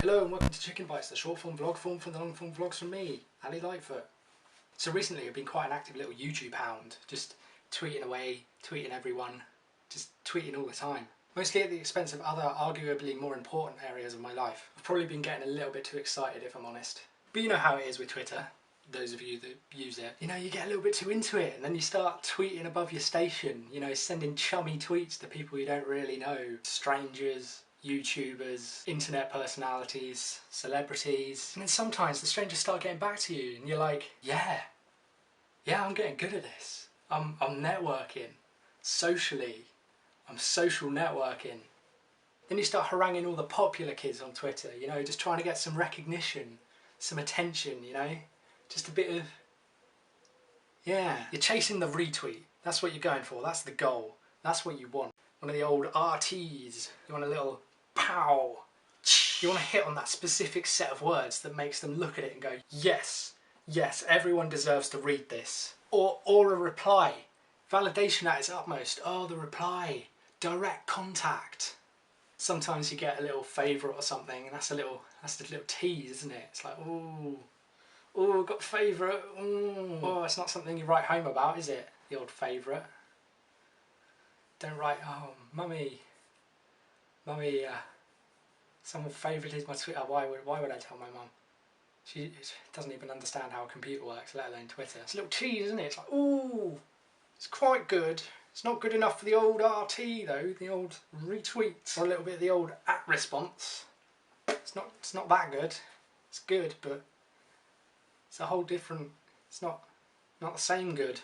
Hello and welcome to Chicken Bytes, the short form vlog form for the long form vlogs from me, Lightfoot. So recently I've been quite an active little YouTube hound, just tweeting away, tweeting everyone, just tweeting all the time. Mostly at the expense of other arguably more important areas of my life. I've probably been getting a little bit too excited if I'm honest. But you know how it is with Twitter, those of you that use it. You know, you get a little bit too into it and then you start tweeting above your station, you know, sending chummy tweets to people you don't really know. Strangers, YouTubers, internet personalities, celebrities. And then sometimes the strangers start getting back to you and you're like, yeah, I'm getting good at this. I'm networking, socially. I'm social networking. Then you start haranguing all the popular kids on Twitter, you know, just trying to get some recognition, some attention, you know, just a bit of, yeah. You're chasing the retweet. That's what you're going for. That's the goal. That's what you want. One of the old RTs. You want a little pow. You want to hit on that specific set of words that makes them look at it and go, yes, everyone deserves to read this. Or a reply. Validation at its utmost. Oh, the reply. Direct contact. Sometimes you get a little favourite or something, and that's the little tease, isn't it? It's like, ooh, got favourite. Ooh. Oh, it's not something you write home about, is it? The old favourite. Don't write, oh, mummy, someone favorited my Twitter. Why would I tell my mum? She doesn't even understand how a computer works, let alone Twitter. It's a little tease, isn't it? It's like, ooh, it's quite good. It's not good enough for the old RT though, the old retweets, or a little bit of the old @ response. It's not that good. It's good, but it's a whole different. It's not the same good.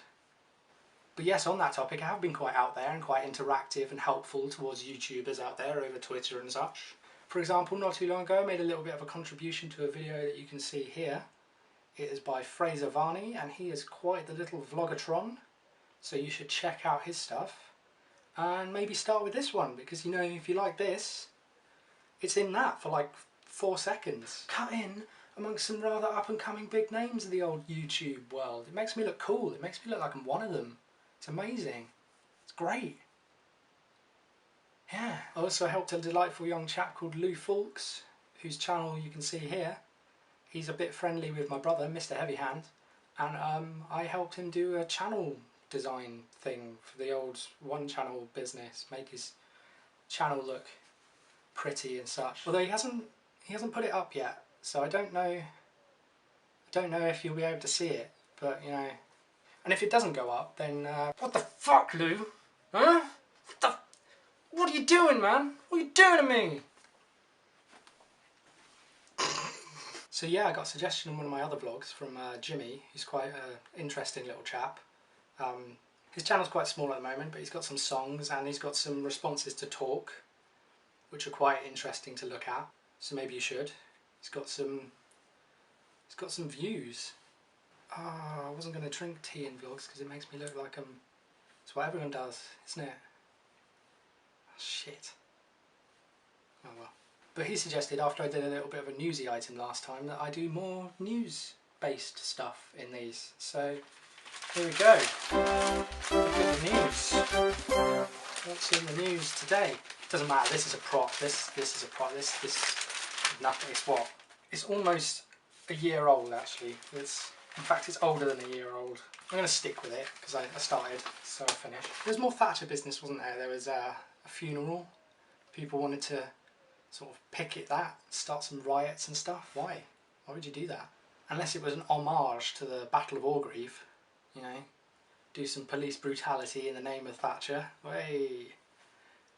But yes, on that topic, I have been quite out there and quite interactive and helpful towards YouTubers out there over Twitter and such. For example, not too long ago, I made a little bit of a contribution to a video that you can see here. It is by Fraser Varney, and he is quite the little vlogatron. So you should check out his stuff. And maybe start with this one, because you know, if you like this, it's in that for like 4 seconds. Cut in amongst some rather up-and-coming big names of the old YouTube world. It makes me look cool. It makes me look like I'm one of them. It's amazing. It's great. Yeah. I also helped a delightful young chap called Lou Fawkes, whose channel you can see here. He's a bit friendly with my brother, Mr. Heavyhand, and I helped him do a channel design thing for the old one-channel business, make his channel look pretty and such. Although he hasn't put it up yet, so I don't know if you'll be able to see it, but you know. And if it doesn't go up, then what the fuck, Lou? Huh? What are you doing, man? What are you doing to me? So yeah, I got a suggestion on one of my other vlogs from Jimmy, who's quite an interesting little chap. His channel's quite small at the moment, but he's got some songs and he's got some responses to talk, which are quite interesting to look at. So maybe you should. He's got some views. Oh, I wasn't going to drink tea in vlogs because it makes me look like it's what everyone does, isn't it? Oh, shit. Oh well. But he suggested, after I did a little bit of a newsy item last time, that I do more news-based stuff in these. So here we go. Look at the news. What's in the news today? Doesn't matter. This is a prop. This is a prop. This is nothing. It's what? It's almost a year old actually. In fact, it's older than a year old. I'm going to stick with it because I started, so I finished. There was more Thatcher business, wasn't there? There was a funeral. People wanted to sort of picket that, start some riots and stuff. Why? Why would you do that? Unless it was an homage to the Battle of Orgreave, you know, do some police brutality in the name of Thatcher. Hey,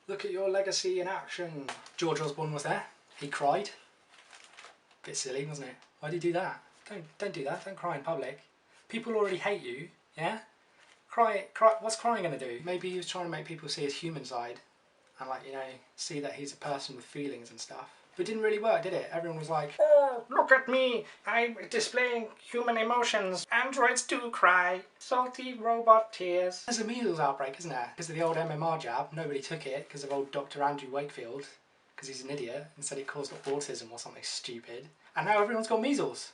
look at your legacy in action. George Osborne was there. He cried. Bit silly, wasn't it? Why did he do that? Don't do that. Don't cry in public. People already hate you, yeah? Cry. What's crying going to do? Maybe he was trying to make people see his human side and, like, you know, see that he's a person with feelings and stuff. But it didn't really work, did it? Everyone was like, oh, look at me. I'm displaying human emotions. Androids do cry. Salty robot tears. There's a measles outbreak, isn't there? Because of the old MMR jab. Nobody took it because of old Dr. Andrew Wakefield, because he's an idiot and said it caused autism or something stupid. And now everyone's got measles.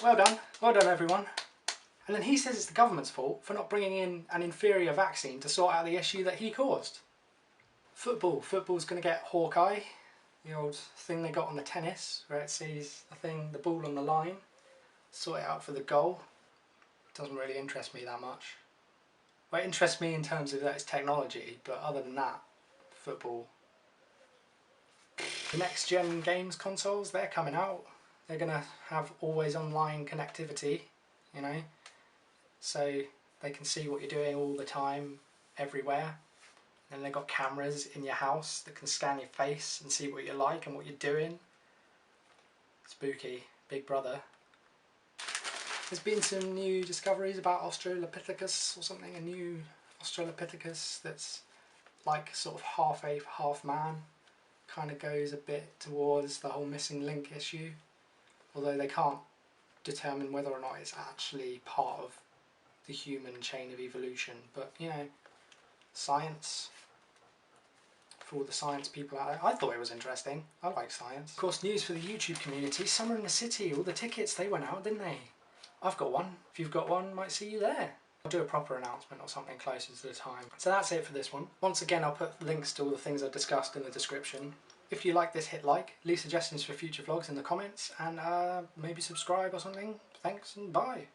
Well done everyone. And then he says it's the government's fault for not bringing in an inferior vaccine to sort out the issue that he caused. Football's going to get Hawkeye. The old thing they got on the tennis, where it sees the ball on the line, sort it out for the goal. Doesn't really interest me that much. Well, it interests me in terms of that it's technology, but other than that, football. The next gen games consoles, they're coming out. They're going to have always online connectivity, you know, so they can see what you're doing all the time, everywhere. And they've got cameras in your house that can scan your face and see what you like and what you're doing. Spooky, Big Brother. There's been some new discoveries about Australopithecus or something, a new Australopithecus that's like sort of half ape, half man. Kind of goes a bit towards the whole missing link issue, although they can't determine whether or not it's actually part of the human chain of evolution. But you know, science, for all the science people out there. I thought it was interesting. I like science. Of course, news for the YouTube community. Summer in the City, all the tickets, they went out, didn't they? I've got one. If you've got one, might see you there. I'll do a proper announcement or something closer to the time. So that's it for this one. Once again, I'll put links to all the things I've discussed in the description. If you like this, hit like, leave suggestions for future vlogs in the comments, and maybe subscribe or something. Thanks and bye.